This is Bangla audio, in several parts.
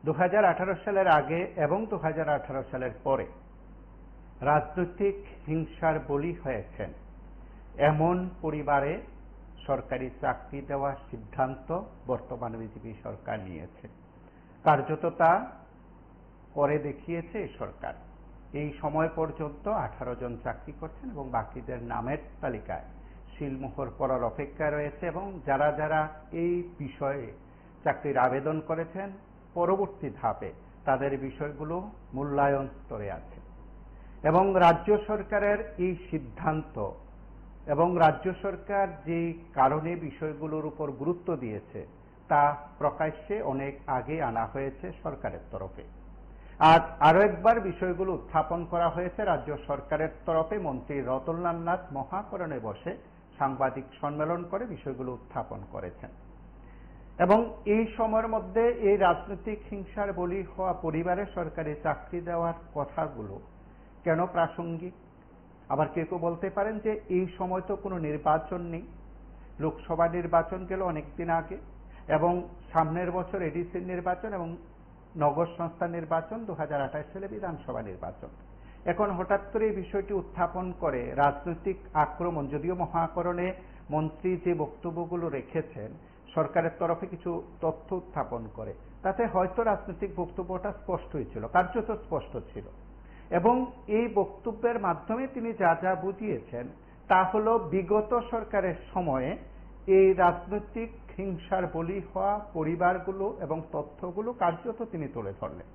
2018 সালের আগে এবং 2018 সালের পরে রাজনৈতিক হিংসার বলি হয়েছেন এমন পরিবারে সরকারি চাকরি দেওয়ার সিদ্ধান্ত বর্তমান বিজেপি সরকার নিয়েছে। কার্যত তা করে দেখিয়েছে এই সরকার। এই সময় পর্যন্ত 18 জন চাকরি করছেন এবং বাকিদের নামের তালিকায় সিলমোহর পড়ার অপেক্ষায় রয়েছে এবং যারা যারা এই বিষয়ে চাকরির আবেদন করেছেন পরবর্তী ধাপে তাদের বিষয়গুলো মূল্যায়ন স্তরে আছে এবং রাজ্য সরকারের এই সিদ্ধান্ত এবং রাজ্য সরকার যে কারণে বিষয়গুলোর উপর গুরুত্ব দিয়েছে তা প্রকাশ্যে অনেক আগে আনা হয়েছে সরকারের তরফে। আর আরো একবার বিষয়গুলো উত্থাপন করা হয়েছে রাজ্য সরকারের তরফে। মন্ত্রী রতনলাল নাথ মহাকরণে বসে সাংবাদিক সম্মেলন করে বিষয়গুলো উত্থাপন করেছেন এবং এই সময়ের মধ্যে এই রাজনৈতিক হিংসার বলি হওয়া পরিবারে সরকারি চাকরি দেওয়ার কথাগুলো কেন প্রাসঙ্গিক? আবার কেউ কেউ বলতে পারেন যে এই সময় তো কোনো নির্বাচন নেই, লোকসভা নির্বাচন গেল অনেকদিন আগে এবং সামনের বছর এডিসির নির্বাচন এবং নগর সংস্থা নির্বাচন, 2028 সালে বিধানসভা নির্বাচন। এখন হঠাৎ করে এই বিষয়টি উত্থাপন করে রাজনৈতিক আক্রমণ, যদিও মহাকরণে মন্ত্রী যে বক্তব্যগুলো রেখেছেন সরকারের তরফে কিছু তথ্য উত্থাপন করে, তাতে হয়তো রাজনৈতিক বক্তব্যটা স্পষ্টই ছিল, কার্যত স্পষ্ট ছিল এবং এই বক্তব্যের মাধ্যমে তিনি যা যা বুঝিয়েছেন তা হল বিগত সরকারের সময়ে এই রাজনৈতিক হিংসার বলি হওয়া পরিবারগুলো এবং তথ্যগুলো কার্যত তিনি তুলে ধরলেন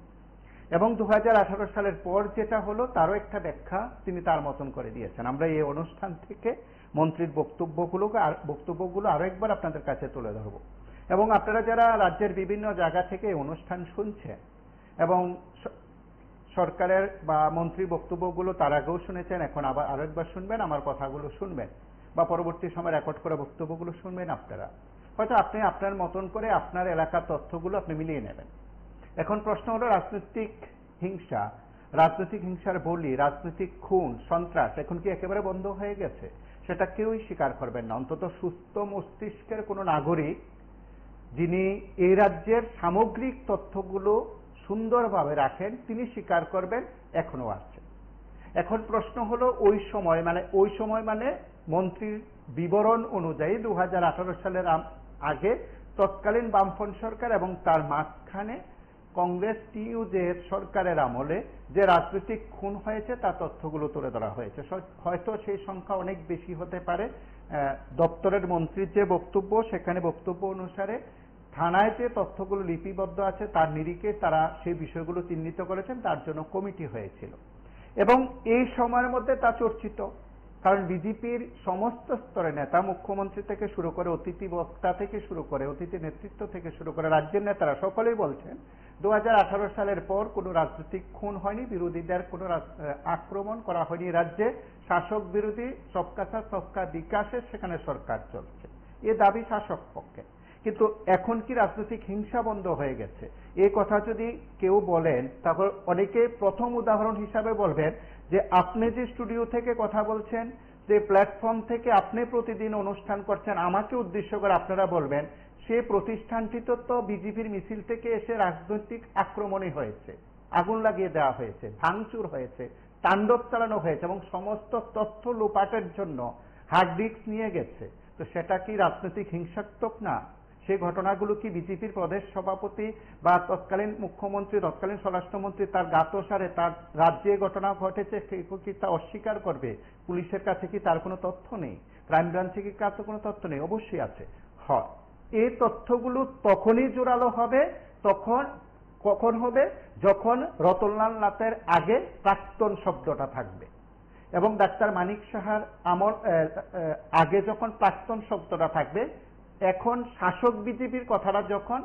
এবং 2018 সালের পর যেটা হলো তারও একটা ব্যাখ্যা তিনি তার মতন করে দিয়েছেন। আমরা এই অনুষ্ঠান থেকে মন্ত্রীর বক্তব্যগুলো আরো একবার আপনাদের কাছে তুলে ধরব এবং আপনারা যারা রাজ্যের বিভিন্ন জায়গা থেকে এই অনুষ্ঠান শুনছেন এবং সরকারের বা মন্ত্রীর বক্তব্যগুলো তার আগেও শুনেছেন, এখন আবার আরো একবার শুনবেন, আমার কথাগুলো শুনবেন বা পরবর্তী সময় রেকর্ড করা বক্তব্যগুলো শুনবেন। আপনারা হয়তো আপনি আপনার মতন করে আপনার এলাকার তথ্যগুলো আপনি মিলিয়ে নেবেন। এখন প্রশ্ন হলো রাজনৈতিক হিংসার বলি, রাজনৈতিক খুন সন্ত্রাস এখন কি একেবারে বন্ধ হয়ে গেছে? সেটা কেউই স্বীকার করবেন না। অন্তত সুস্থ মস্তিষ্কের কোনো নাগরিক যিনি এই রাজ্যের সামগ্রিক তথ্যগুলো সুন্দরভাবে রাখেন তিনি স্বীকার করবেন এখনো আছে। এখন প্রশ্ন হলো ওই সময় মানে মন্ত্রীর বিবরণ অনুযায়ী 2018 সালের আগে তৎকালীন বামফ্রন্ট সরকার এবং তার মাঝখানে কংগ্রেস টিইউজে সরকারের আমলে যে রাজনৈতিক খুন হয়েছে তার তথ্যগুলো তুলে ধরা হয়েছে। হয়তো সেই সংখ্যা অনেক বেশি হতে পারে। দপ্তরের মন্ত্রীর যে বক্তব্য, সেখানে বক্তব্য অনুসারে থানায় যে তথ্যগুলো লিপিবদ্ধ আছে তার নিরিখে তারা সেই বিষয়গুলো চিহ্নিত করেছেন, তার জন্য কমিটি হয়েছিল এবং এই সময়ের মধ্যে তা চর্চিত। কারণ বিজেপির সমস্ত স্তরে নেতা, মুখ্যমন্ত্রী থেকে শুরু করে অতিথি বক্তা থেকে শুরু করে অতিথি নেতৃত্ব থেকে শুরু করে রাজ্যের নেতারা সকলেই বলছেন 2018 সালের পর কোনো রাজনৈতিক খুন হয়নি, বিরোধীদের কোনো আক্রমণ করা হয়নি রাজ্যে, শাসক বিরোধী সবকা সাথ সবকা বিকাশের সেখানে সরকার চলছে, এ দাবি শাসক পক্ষে। কিন্তু এখন কি রাজনৈতিক হিংসা বন্ধ হয়ে গেছে? এই কথা যদি কেউ বলেন তাহলে অনেকে প্রথম উদাহরণ হিসাবে বলবেন যে আপনি যে স্টুডিও থেকে কথা বলছেন, যে প্ল্যাটফর্ম থেকে আপনি প্রতিদিন অনুষ্ঠান করছেন, আমাকে উদ্দেশ্য করে আপনারা বলবেন সে প্রতিষ্ঠানটি তো বিজেপির মিছিল থেকে এসে রাজনৈতিক আক্রমণই হয়েছে, আগুন লাগিয়ে দেওয়া হয়েছে, ভাঙচুর হয়েছে, তাণ্ডব চালানো হয়েছে এবং সমস্ত তথ্য লোপাটের জন্য হার্ড ডিস্ক নিয়ে গেছে। তো সেটা কি রাজনৈতিক হিংসাত্মক না? সেই ঘটনাগুলো কি বিজেপির প্রদেশ সভাপতি বা তৎকালীন মুখ্যমন্ত্রী, তৎকালীন স্বরাষ্ট্রমন্ত্রী তার জ্ঞাতসারে তার রাজ্যে ঘটনা ঘটেছে কি তা অস্বীকার করবে? পুলিশের কাছে কি তার কোনো তথ্য নেই? ক্রাইম ব্রাঞ্চে কি কাছে কোনো তথ্য নেই? অবশ্যই আছে। হয় এই তথ্যগুলো তখনই জোরালো হবে, কখন হবে? যখন রতনলাল নাথের আগে প্রাক্তন শব্দটা থাকবে এবং ডাক্তার মানিক সাহার আগে যখন প্রাক্তন শব্দটা থাকবে, এখন শাসক বিজেপির কথাটা যখন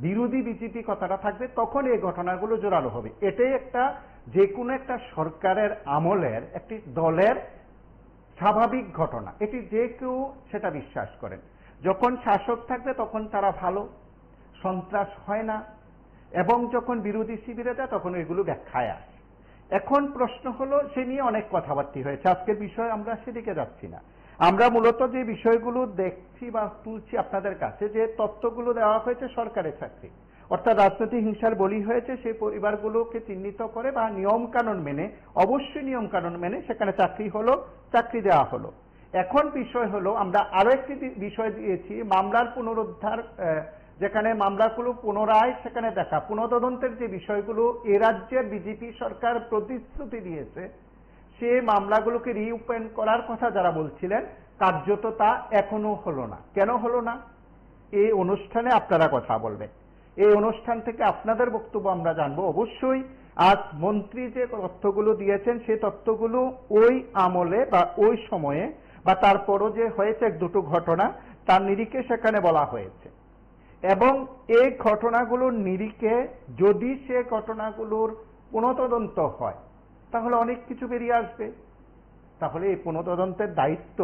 বিরোধী বিজেপি কথাটা থাকবে, তখন এই ঘটনাগুলো জোরালো হবে। এটাই একটা যে কোনো একটা সরকারের আমলের একটি দলের স্বাভাবিক ঘটনা, এটি যে কেউ সেটা বিশ্বাস করেন। যখন শাসক থাকবে তখন তারা ভালো, সন্ত্রাস হয় না এবং যখন বিরোধী শিবিরে যায় তখন এগুলো ব্যাখ্যায় আসে। এখন প্রশ্ন হলো, সে নিয়ে অনেক কথাবার্তা হয়েছে, আজকের বিষয় আমরা সেদিকে যাচ্ছি না। আমরা মূলত যে বিষয়গুলো দেখছি বা তুলছি আপনাদের কাছে, যে তথ্যগুলো দেওয়া হয়েছে সরকারের চাকরি, অর্থাৎ রাজনৈতিক হিংসার বলি হয়েছে সেই পরিবারগুলোকে চিহ্নিত করে বা নিয়ম কানুন মেনে, অবশ্যই নিয়ম কানুন মেনে সেখানে চাকরি দেওয়া হলো। এখন বিষয় হলো, আমরা আরো একটি বিষয় দিয়েছি, মামলার পুনরুদ্ধার, যেখানে মামলাগুলো পুনরায় সেখানে দেখা, পুনঃতদন্তের যে বিষয়গুলো এ রাজ্যের বিজেপি সরকার প্রতিশ্রুতি দিয়েছে, সে মামলাগুলোকে রিওপেন করার কথা যারা বলছিলেন, কার্যত তা এখনো হলো না। কেন হলো না? এই অনুষ্ঠানে আপনারা কথা বলবেন, এই অনুষ্ঠান থেকে আপনাদের বক্তব্য আমরা জানবো। অবশ্যই আজ মন্ত্রী যে তথ্যগুলো দিয়েছেন সেই তথ্যগুলো ওই আমলে বা ওই সময়ে বা তারপরও যে হয়েছে এক দুটো ঘটনা, তার নিরিখে সেখানে বলা হয়েছে, এবং এই ঘটনাগুলোর নিরিখে যদি সে ঘটনাগুলোর পুনঃতদন্ত হয় তাহলে অনেক কিছু বেরিয়ে আসবে। তাহলে এই পুনঃতদন্তের দায়িত্ব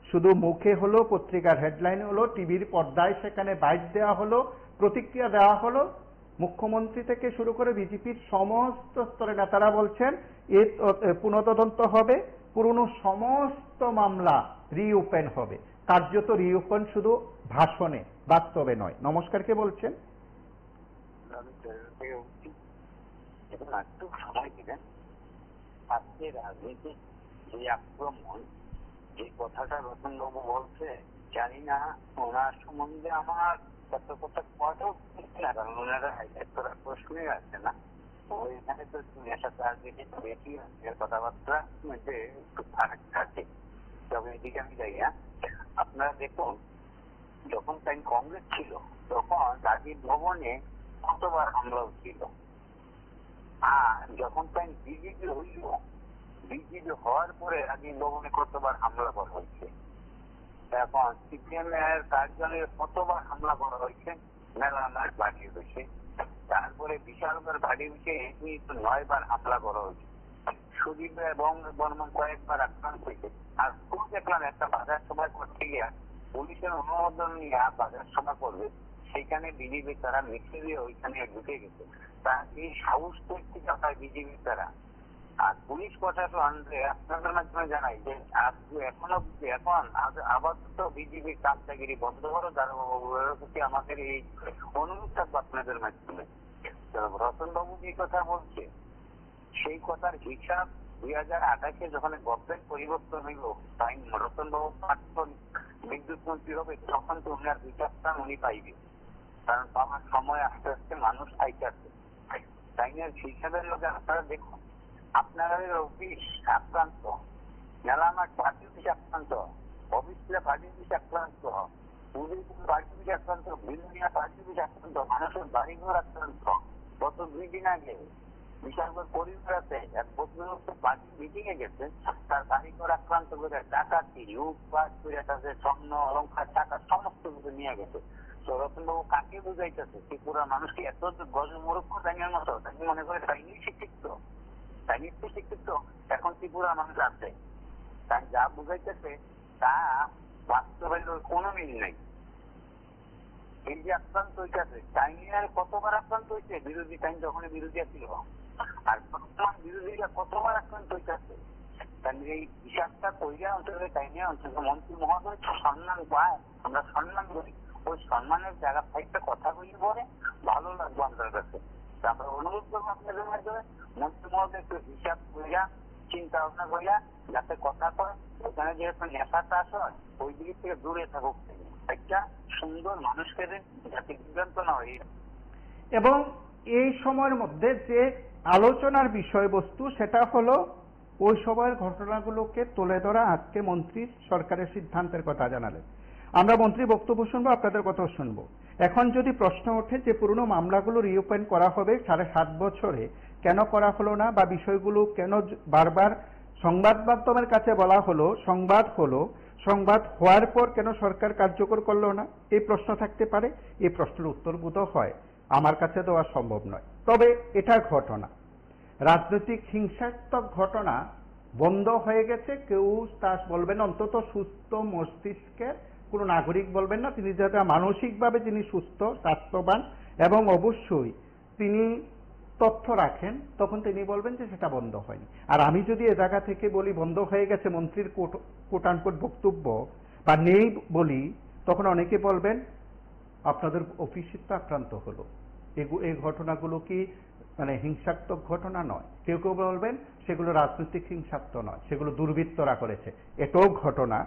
শুধু মুখে হলো, পত্রিকার হেডলাইনে হলো, টিভির পর্দায় সেখানে বাইট দেওয়া হলো, প্রতিক্রিয়া দেওয়া হলো, মুখ্যমন্ত্রী থেকে শুরু করে বিজেপির সমস্ত স্তরের নেতারা বলছেন এ পুনঃতদন্ত হবে, পুরনো সমস্ত মামলা রিওপেন হবে। কার্যত রিওপেন শুধু ভাষণে, বাস্তবে নয়। নমস্কার, কে বলছেন? একটু সময় দিবেন। আজকে রাজনীতিক যে আক্রমণ, যে কথাটা রতনবাবু বলছে, জানি না ওনার সম্বন্ধে আমার কত কথা কথাও না, কারণ ওনারা হাইলাইট করার প্রশ্নই আসছে না। ওইখানে তো নেশা রাজনীতি বেশি কথাবার্তার মধ্যে একটু ফারাক থাকে। তবে এদিকে আমি যাই না। আপনারা দেখুন, যখন তাই কংগ্রেস ছিল তখন রাজীব ভবনে কতবার হামলাও ছিল, আর যখন তাই বিজেপি হইল, বিজেপি হওয়ার পরে রাজীব ভবনে কতবার হামলা করা হয়েছে। এখন সিপিএম এর কার্যালয়ে কতবার হামলা করা হয়েছে, মেলা মাস বাড়িয়ে হয়েছে। তারপরে বিশালগড় বাড়ি হয়েছে, এমনি 9 বার হামলা করা হয়েছে। সুদীপ বর্মন কয়েকবার আক্রান্ত হয়েছে। আর খুব দেখলাম একটা বাজার সভা করতে গিয়া পুলিশের অনুমোদন নিয়ে বাজার সভা করবে, সেখানে বিজেপি তারা মিছিল দিয়ে ওইখানে ঢুকে গেছে। তা এই সাহস করতে পায় বিজেপি তারা। আর পুলিশ প্রশাসন আপনাদের মাধ্যমে জানাই যে এখন আপাতত বিজেপি কামচাগিরি বন্ধ করো, দারোগাবাবুর প্রতি আমাদের এই অনুরোধ থাকবে আপনাদের মাধ্যমে। রতনবাবু যে কথা বলছে সেই কথার হিসাব 2028 যখন গভর্নমেন্ট পরিবর্তন হইল, তাই রতনবাবু প্রাক্তন বিদ্যুৎ মন্ত্রী হবে, তখন তো উনার বিচারটা উনি পাইবে, কারণ পাওয়ার সময় আস্তে আস্তে মানুষ আইতাছে। তাই না? হিসাবের লোকে আপনারা দেখুন, আপনাদের অফিস আক্রান্ত, মেলামাঠ পার্টি অফিস আক্রান্ত, অফিসে পার্টি অফিস আক্রান্ত, উদয়পুর পার্টি অফিস আক্রান্ত, বিলুনিয়া পার্টি অফিস আক্রান্ত, মানুষের বাড়িঘর আক্রান্ত। গত 2 দিন আগে বিশালগড় পরিবার আছে, এক ভদ্রলোক পার্টি মিটিং এ গেছে, তার বাড়িঘর আক্রান্ত করে ডাকাতি, লুটপাট করে তাদের স্বর্ণ অলংকার টাকা সমস্ত কিছু নিয়ে গেছে। তো রতনবাবু কাকে বুঝাইতেছে? ত্রিপুরা মানুষ কি এত গজমূর্খ তাইনের মতো? তাই মনে করে তাইনি শিক্ষিত, তাই নিশ্চয় শিক্ষিত। এখন ত্রিপুরা মানুষ আছে, তাই যা বুঝাইতেছে তা বাস্তবের কোনো মিল নেই। এই যে আক্রান্ত হইতেছে, চাইনিয়ার কতবার আক্রান্ত হয়েছে বিরোধী, টাইম যখন বিরোধী ছিল, আর বর্তমান বিরোধীরা কতবার আক্রান্ত হইতেছে। এই হিসাবটা কইরা অন্তত চাইনিয়া অন্তত মন্ত্রী মহোদয় সম্মান পায়, আমরা সম্মান করি। ওই সম্মানের জায়গা থেকে কথা বলি পরে ভালো লাগবে আমাদের কাছে। আমরা অনুরোধ করবো আপনাদের মাধ্যমে, মন্ত্রী মহোদয় একটু হিসাব করিয়া চিন্তা ভাবনা করিয়া যাতে কথা কয়, ওখানে যেহেতু নেশাটা আসে ওই দিক থেকে দূরে থাকুক, একটা সুন্দর মানুষকে যাতে বিভ্রান্ত না হয়। এবং এই সময়ের মধ্যে যে আলোচনার বিষয়বস্তু সেটা হলো ওই সময়ের ঘটনাগুলোকে তুলে ধরা। আজকে মন্ত্রী সরকারের সিদ্ধান্তের কথা জানালেন, আমরা মন্ত্রীর বক্তব্য শুনবো, আপনাদের কথাও শুনবো। এখন যদি প্রশ্ন ওঠে যে পুরনো মামলাগুলো রিওপেন করা হবে 7.5 বছরে, কেন করা হলো না, বা বিষয়গুলো কেন বারবার সংবাদ মাধ্যমের কাছে বলা হলো, সংবাদ হওয়ার পর কেন সরকার কার্যকর করলো না, এই প্রশ্ন থাকতে পারে। এই প্রশ্নের উত্তর বোধ হয় আমার কাছে দেওয়া সম্ভব নয়। তবে এটা ঘটনা, রাজনৈতিক হিংসাত্মক ঘটনা বন্ধ হয়ে গেছে। কেউ তা বলবেন, অন্তত সুস্থ মস্তিষ্কের কোনো নাগরিক বলবেন না, তিনি যাতে মানসিকভাবে যিনি সুস্থ স্বাস্থ্যবান এবং অবশ্যই তিনি তথ্য রাখেন, তখন তিনি বলবেন যে সেটা বন্ধ হয়নি। আর আমি যদি এ জায়গা থেকে বলি বন্ধ হয়ে গেছে মন্ত্রীর কোটানকোট বক্তব্য বা নেই বলি, তখন অনেকে বলবেন আপনাদের অফিসই তো আক্রান্ত হলো, এই ঘটনাগুলো কি মানে হিংসাত্মক ঘটনা নয়? কেউ কেউ বলবেন সেগুলো রাজনৈতিক হিংসাত্মক নয়, সেগুলো দুর্বৃত্তরা করেছে। এটাও ঘটনা।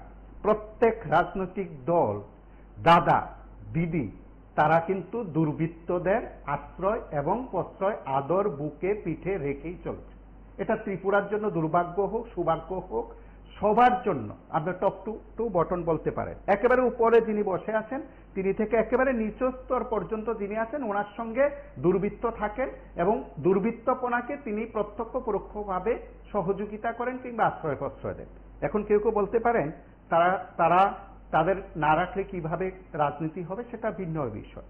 প্রত্যেক রাজনৈতিক দল, দাদা দিদি, তারা কিন্তু দুর্বৃত্তদের আশ্রয় এবং প্রশ্রয় আদর বুকে পিঠে রেখেই চলছে। এটা ত্রিপুরার জন্য দুর্ভাগ্য হোক, সৌভাগ্য হোক, সবার জন্য। আপনি টপ টু বটন বলতে পারেন। একেবারে উপরে যিনি বসে আছেন তিনি থেকে একেবারে নিচু স্তর পর্যন্ত যিনি আছেন, ওনার সঙ্গে দুর্বৃত্ত থাকেন এবং দুর্বৃত্তপনাকে তিনি প্রত্যক্ষ পরোক্ষভাবে সহযোগিতা করেন কিংবা আশ্রয় প্রশ্রয় দেন। এখন কেউ কেউ বলতে পারেন তারা তাদের না রাখলে কিভাবে রাজনীতি হবে, সেটা ভিন্ন বিষয়।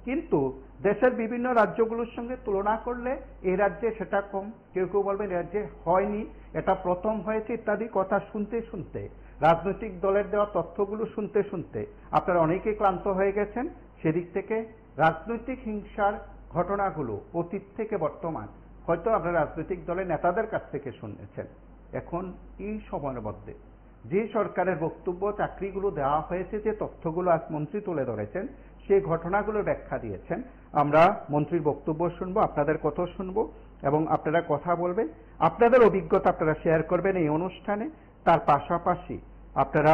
কিন্তু দেশের বিভিন্ন রাজ্যগুলোর সঙ্গে তুলনা করলে এই রাজ্যে সেটা কম। কেউ কেউ বলবেন এই রাজ্যে হয়নি, এটা প্রথম হয়েছে ইত্যাদি কথা শুনতে শুনতে, রাজনৈতিক দলের দেওয়া তথ্যগুলো শুনতে শুনতে আপনারা অনেকেই ক্লান্ত হয়ে গেছেন। সেদিক থেকে রাজনৈতিক হিংসার ঘটনাগুলো অতীত থেকে বর্তমান হয়তো আপনারা রাজনৈতিক দলের নেতাদের কাছ থেকে শুনেছেন। এখন এই সময়ের মধ্যে যে সরকারের বক্তব্য, চাকরিগুলো দেওয়া হয়েছে, যে তথ্যগুলো আজ মন্ত্রী তুলে ধরেছেন, সেই ঘটনাগুলোর ব্যাখ্যা দিয়েছেন। আমরা মন্ত্রীর বক্তব্য শুনবো, আপনাদের কথা শুনবো এবং আপনারা কথা বলবেন, আপনাদের অভিজ্ঞতা আপনারা শেয়ার করবেন এই অনুষ্ঠানে। তার পাশাপাশি আপনারা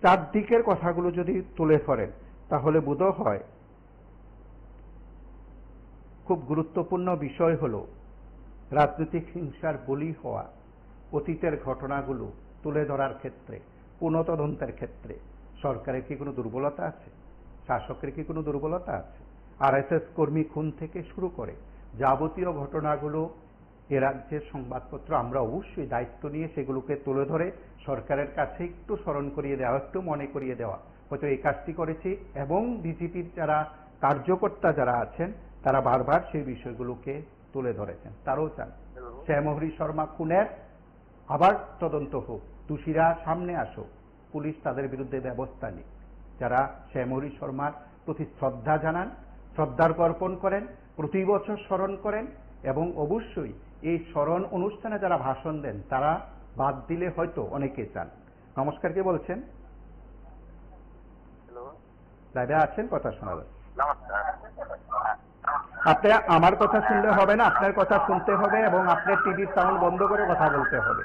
চারদিকের কথাগুলো যদি তুলে ধরেন তাহলে বোধ হয় খুব গুরুত্বপূর্ণ বিষয় হলো রাজনৈতিক হিংসার বলি হওয়া অতীতের ঘটনাগুলো তুলে ধরার ক্ষেত্রে, পুনঃতদন্তের ক্ষেত্রে সরকারের কি কোনো দুর্বলতা আছে? শাসকের কি কোনো দুর্বলতা আছে? আরএসএস কর্মী খুন থেকে শুরু করে যাবতীয় ঘটনাগুলো এ রাজ্যের সংবাদপত্র আমরা অবশ্যই দায়িত্ব নিয়ে সেগুলোকে তুলে ধরে সরকারের কাছে একটু স্মরণ করিয়ে দেওয়া, একটু মনে করিয়ে দেওয়া, হয়তো এই কাজটি করেছি। এবং বিজেপির যারা কার্যকর্তা যারা আছেন তারা বারবার সেই বিষয়গুলোকে তুলে ধরেছেন, তারাও চান শ্যামহরি শর্মা খুনের আবার তদন্ত হোক, দোষীরা সামনে আসুক, পুলিশ তাদের বিরুদ্ধে ব্যবস্থা নিক। যারা শ্যামহরি শর্মার প্রতি শ্রদ্ধা জানান, শ্রদ্ধার অর্পণ করেন, প্রতি বছর স্মরণ করেন এবং অবশ্যই এই স্মরণ অনুষ্ঠানে যারা ভাষণ দেন তারা বাদ দিলে হয়তো অনেকে চান। নমস্কার, কে বলছেন? লাইভে আছেন, কথা শোনা যাচ্ছে। আপনি আমার কথা শুনলে হবে না, আপনার কথা শুনতে হবে এবং আপনার টিভির সাউন্ড বন্ধ করে কথা বলতে হবে।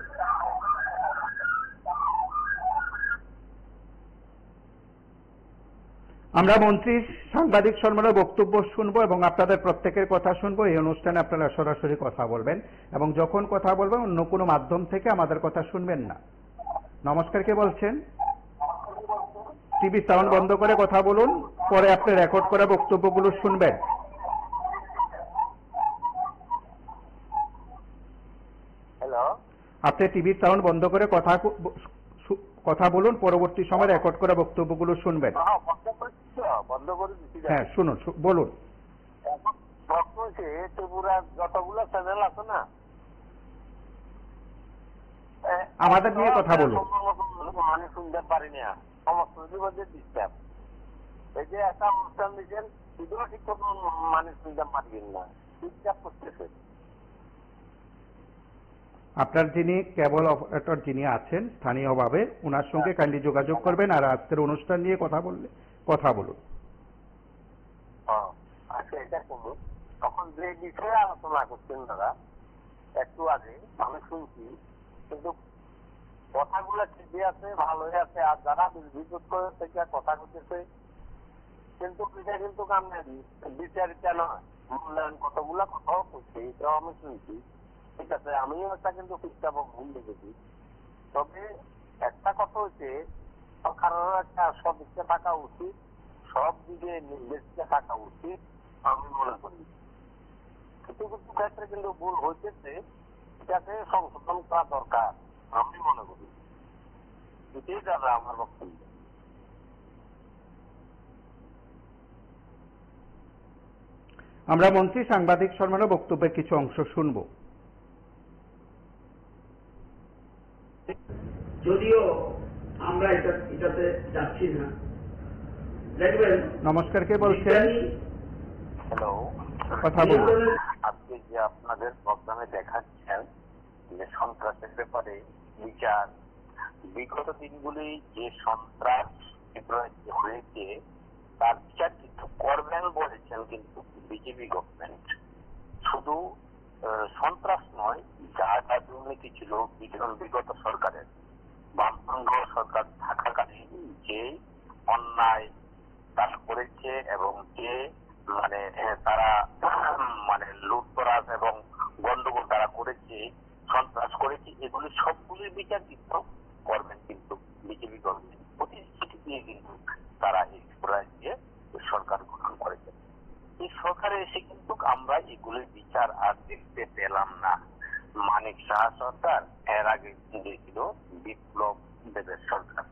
আমরা মন্ত্রীর সাংবাদিক সম্মেলনে বক্তব্য শুনবো এবং আপনাদের প্রত্যেকের কথা শুনবো। এই অনুষ্ঠানে আপনারা সরাসরি কথা বলবেন এবং যখন কথা বলবেন অন্য কোনো মাধ্যম থেকে আমাদের কথা শুনবেন না। নমস্কার, কে বলছেন? টিভি সাউন্ড বন্ধ করে কথা বলুন, পরে আপনি রেকর্ড করা বক্তব্যগুলো শুনবেন। হ্যালো, আপনি টিভির সাউন্ড বন্ধ করে কথা বলুন, পরবর্তী সময় রেকর্ড করা বক্তব্যগুলো শুনবেন। বন্ধ করে দিচ্ছি। হ্যাঁ, শুনুন, বলুন। ত্রিপুরার যতগুলো চ্যানেল আছে না, আমাদের নিয়ে কথা বলুন। মানে শুনতে পারি না, সমস্ত ডিস্টার্ব। এই যে একটা অনুষ্ঠান দিচ্ছেন, সেগুলো ঠিক মতো মানে শুনতে পারবেন না, ডিস্টার্ব করতেছে। আপনার যিনি কেবল অপারেটর যিনি আছেন স্থানীয়ভাবে, ওনার সঙ্গে কাইন্ডলি যোগাযোগ করবেন আর আজকের অনুষ্ঠান নিয়ে কথা বলুন। আচ্ছা, এটা করুন। তখন যে বিষয়ে আলোচনা করছেন দাদা একটু আগে আমি শুনছি, কিন্তু কথাগুলো ঠিকই আছে, ভালোই আছে। আর যারা বিদ্যুৎ করে থেকে কথা করতেছে, কিন্তু এটা কিন্তু বিচারিতা নয়, মূল্যায়ন কতগুলো কথাও করছে, এটাও আমি শুনছি। ঠিক আছে, আমিও একটা কিন্তু ঠিকঠাক ভুল দেখেছি। তবে একটা কথা হচ্ছে, কারণ একটা সদিকে থাকা উচিত, সব দিকে নির্দেশিকা থাকা উচিত আমি মনে করি। কিছু কিছু ক্ষেত্রে কিন্তু ভুল হইতেছে, এটাকে সংশোধন করা দরকার আমি মনে করি। এটাই দাদা আমার বক্তব্য। আমরা মন্ত্রী সাংবাদিক সম্মেলনে বক্তব্যের কিছু অংশ শুনব। যদিও আমরা এটাতে যাচ্ছি না, দেখবেন। নমস্কার, কে বলছেন? হ্যালো, কথা বলুন। আজকে যে আপনাদের প্রোগ্রামে দেখাচ্ছেন যে সন্ত্রাসের ব্যাপারে বিচার, বিগত দিনগুলি যে সন্ত্রাস হয়েছে তার বিচার কিন্তু করবেন বলেছেন কিন্তু বিজেপি গভর্নমেন্ট। শুধু সন্ত্রাস নয়, যা যা দুর্নীতি ছিল বিগত সরকারের, বামফ্রন্ট সরকার থাকাকালীন যে অন্যায় তারা করেছে এবং যে তারা লুটতরাজ এবং গন্ডগোল তারা করেছে, সন্ত্রাস করেছে, এগুলি সবগুলির বিচার কিন্তু করবেন কিন্তু বিজেপি গভর্নমেন্ট। প্রতিশ্রুতি দিয়ে কিন্তু তারা এই রাজ্যে সরকার গঠন করেছে। এই সরকারে এসে কিন্তু আমরা এগুলির বিচার আর দেখতে পেলাম না। মানিক শাহ সরকার, এর আগে ছিল বিপ্লব দেবের সরকার।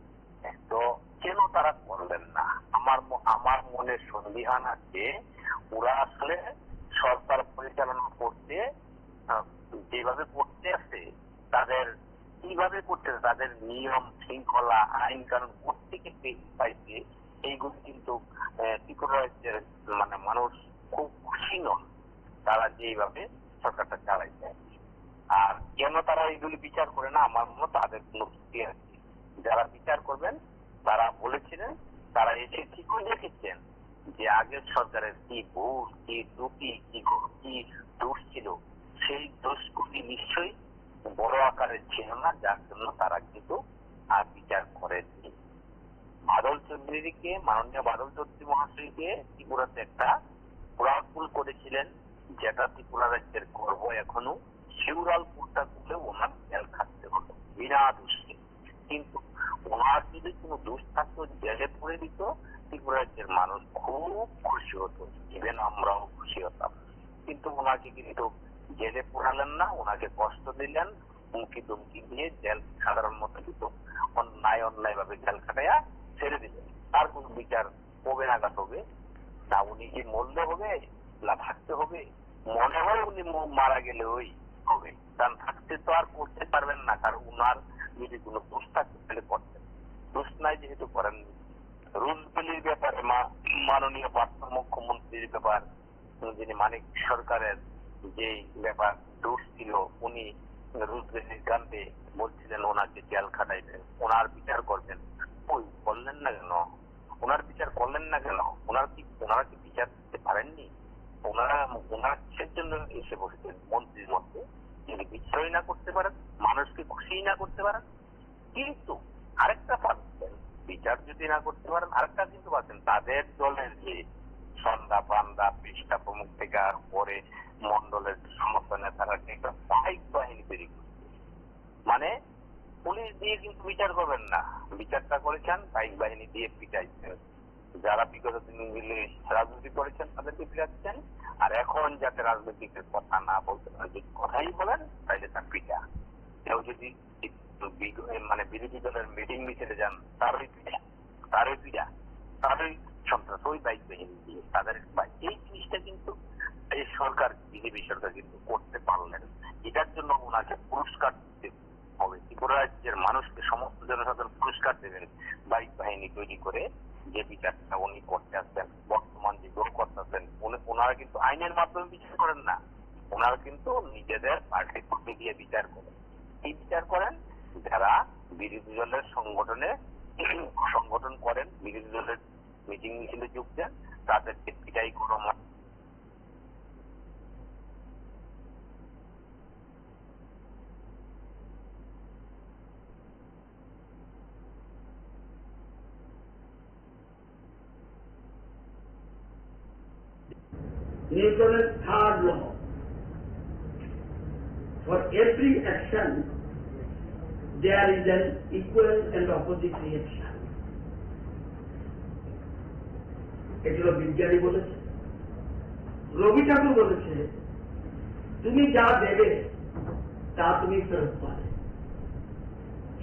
তো কেন তারা করলেন না? আমার মনে সন্দিহান আছে, ওরা আসলে সরকার পরিচালনা করতে যেভাবে করতে আছে, তাদের কিভাবে করতে, তাদের নিয়ম শৃঙ্খলা আইন কানুন প্রত্যেকে পাইছে, এইগুলো কিন্তু ত্রিপুরা রাজ্যের মানুষ খুব খুশি নন তারা যেভাবে সরকারটা চালাইছে। আর কেন তারা এইগুলি বিচার করে না, আমার মনে তাদের কোনো যুক্তি আছে। যারা বিচার করবেন তারা বলেছিলেন, তারা এসে কি করে দেখেছেন যে আগের সরকারের কি ভুল, কি ত্রুটি, কি দোষ ছিল, সেই দোষগুলি নিশ্চয়ই বড় আকারের ছিল না, যার জন্য তারা কিন্তু আর বিচার করেননি। বাদল চৌধুরীকে, মাননীয় বাদল চৌধুরী মহাশয়কে ত্রিপুরাতে একটা পুরাপুল করেছিলেন, যেটা ত্রিপুরা রাজ্যের গর্ব এখনো। শিউরালপুরটা করলে ওনার জেল খাটতে হতো বিনা দোষে। কিন্তু ওনার যদি কোনো দোষ থাকতো, জেলে পড়ে দিত, ত্রিপুরা রাজ্যের মানুষ খুব খুশি হতো, ইভেন আমরাও খুশি হতাম। কিন্তু ওনাকে কিন্তু জেলে পড়ালেন না, ওনাকে কষ্ট দিলেন, হুমকি দুমকি দিয়ে জেল সাধারণ মতো কিন্তু অন্যায় ভাবে জেল খাটাইয়া ছেড়ে দিলেন। তার কোন বিচার কবে নাগাদ হবে? না উনি কি মরলে হবে না থাকতে হবে? মনে হয় উনি মারা গেলে ওই হবে, কারণ থাকতে তো আর করতে পারবেন না, কারণ উনার যদি কোনো দোষ থাকতে তাহলে করতেন। দোষ নাই যেহেতু করেননি। রুলবিলির ব্যাপারে মাননীয় প্রাক্তন মুখ্যমন্ত্রীর ব্যাপার, যিনি মানিক সরকারের যে ব্যাপার দোষ ছিল, উনি রুলবিলির কাণ্ডে বলছিলেন ওনাকে জেল খাটাইবেন, ওনার বিচার করবেন। ওই করলেন না কেন? ওনার বিচার করলেন না কেন? ওনারা কি বিচার দিতে পারেননি? ওনারা কিসের জন্য এসে বসেছেন মন্ত্রীর মধ্যে? যদি বিচারই না করতে পারেন, মানুষকে খুশি না করতে পারেন। কিন্তু আরেকটা পাচ্ছেন, বিচার যদি না করতে পারেন, আরেকটা কিন্তু পাচ্ছেন, তাদের দলের যে সন্ধ্যা পান্দা পৃষ্ঠা প্রমুখ থেকে আর পরে মন্ডলের সমস্ত নেতারা একটা পাইক বাহিনী তৈরি করছে। পুলিশ দিয়ে কিন্তু বিচার করবেন না, বিচারটা করেছেন পাইক বাহিনী দিয়ে পিটাইছেন। যারা বিগত দিনগুলি রাজনীতি করেছেন তাদেরকে পিটাচ্ছেন, আর এখন যাতে রাজনৈতিকের কথা না বলতে পারেন, যদি কথাই বলেন তাহলে তার পিটা। কেউ যদি বিরোধী দলের মিটিং মিছিলে যান, তারই পিটা, তারই সন্ত্রাস, ওই বাইক বাহিনী দিয়ে তাদের। এই জিনিসটা কিন্তু এই সরকার, বিজেপি সরকার কিন্তু করতে পারলেন। এটার জন্য ওনাকে পুরস্কার দিতে হবে। ত্রিপুরা রাজ্যের মানুষকে, সমস্ত জনসাধারণ পুরস্কার দেবেন বাইক বাহিনী তৈরি করে যে বিচারটা উনি করতে আসছেন, বর্তমান যে দল করতেছেন। ওনারা কিন্তু আইনের মাধ্যমে বিচার করেন না, ওনারা কিন্তু নিজেদের পার্টি করতে গিয়ে বিচার করেন। কি বিচার করেন? যারা বিরোধী দলের সংগঠন করেন, বিরোধী দলের মিটিং মিছিলে যোগ দেন, তাদেরকে পিটাই করা। Newton's third law. For every action, there is an equal and opposite reaction. এগুলো বিজ্ঞানী বলেছে, রবি ঠাকুর বলেছে, তুমি যা দেবে তা তুমি ফেরত পাবে।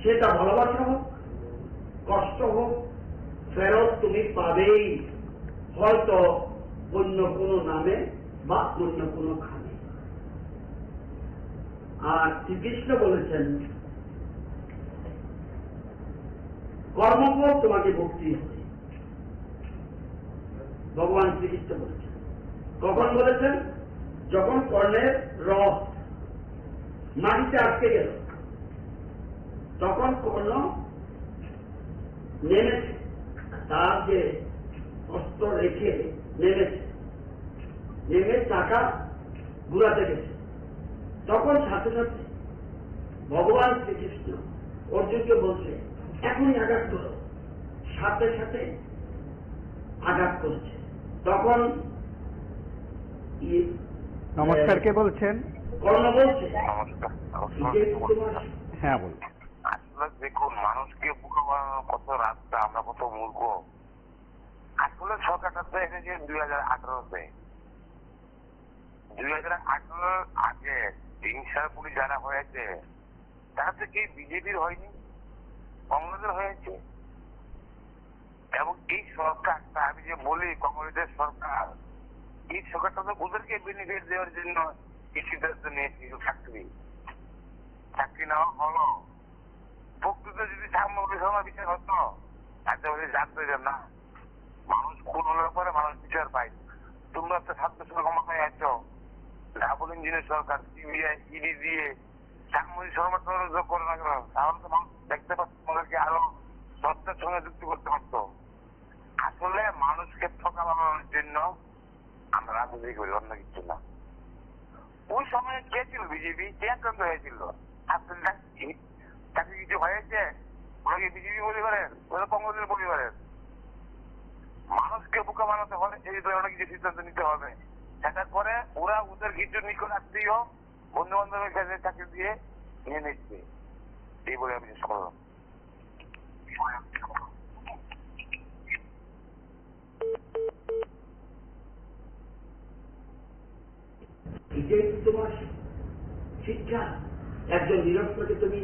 সেটা ভালোবাসা হোক, কষ্ট হোক, ফেরত তুমি পাবেই, হয়তো অন্য কোনো নামে বা অন্য কোনো খামে। আর শ্রীকৃষ্ণ বলেছেন, কর্মফল তোমাকে ভক্তি হবে। ভগবান শ্রীকৃষ্ণ বলেছেন। কখন বলেছেন? যখন কর্ণের রথ মাটিতে আটকে গেল, তখন কর্ণ নেমেছে, তার যে অস্ত্র রেখে নেমেছে, নেমে চাকা ঘুরাতে গেছে। তখন সাথে সাথে ভগবান শ্রীকৃষ্ণ অর্জুনকে বলছে এখনই আঘাত করো, সাথে সাথে আঘাত করছে। তখন নমস্কার, কে বলছেন? কর্ণ বলছে হ্যাঁ বলুন। আসলে দেখুন, মানুষকে বোকা বানানোর কত রাস্তা, আমরা কত মূর্খ। আসলে সরকারটা তো এসেছে 2018-তে। 2018 আগে হিংসার পুলিশ যারা হয়েছে তারা তো কি বিজেপির হয়নি, কংগ্রেসের হয়েছে। এবং এই সরকারটা, আমি যে বলি কংগ্রেসের সরকার, এই সরকারটা তো ওদেরকে বেনিফিট দেওয়ার জন্য এই সিদ্ধান্ত নিয়েছিল। চাকরি নেওয়া হলো। প্রকৃত যদি সাম্য বিচার হতো তাতে ওদের জানতে যে না, মানুষ খুন হওয়ার পরে মানুষ বিচার পায়। তোমরা তো 7 বছর ক্ষমতায় আছো, ডাবল ইঞ্জিনের সরকার, সিবিআই ইডি দিয়ে সাংবাদিক সর্বত্র করে না কেন? তাহলে তো মানুষ দেখতে পাচ্ছে তোমাদেরকে আরো সত্যের সঙ্গে যুক্তি করতে পারতো। আসলে মানুষকে ঠকা বানানোর জন্য আমরা রাজনীতি করি, অন্য কিছু না। ওই সময় কে ছিল? বিজেপি। কে আক্রান্ত হয়েছিল? তাকে কিছু হয়েছে? ওরা কি বিজেপি পরিবারের? ওরা কংগ্রেসের পরিবারের? মানুষকে বোকা বানাতে হলে এই ধরনের কিছু সিদ্ধান্ত নিতে হবে। সেটার পরে ওরা ওদের কিছু নিকট আত্মীয় বন্ধু বান্ধবের কাছে চাকরি দিয়ে নিয়ে নিচ্ছে। এই বলে আমি শেষ করলাম। এটাই তোমার শিক্ষা? একজন নিরক্ষরকে তুমি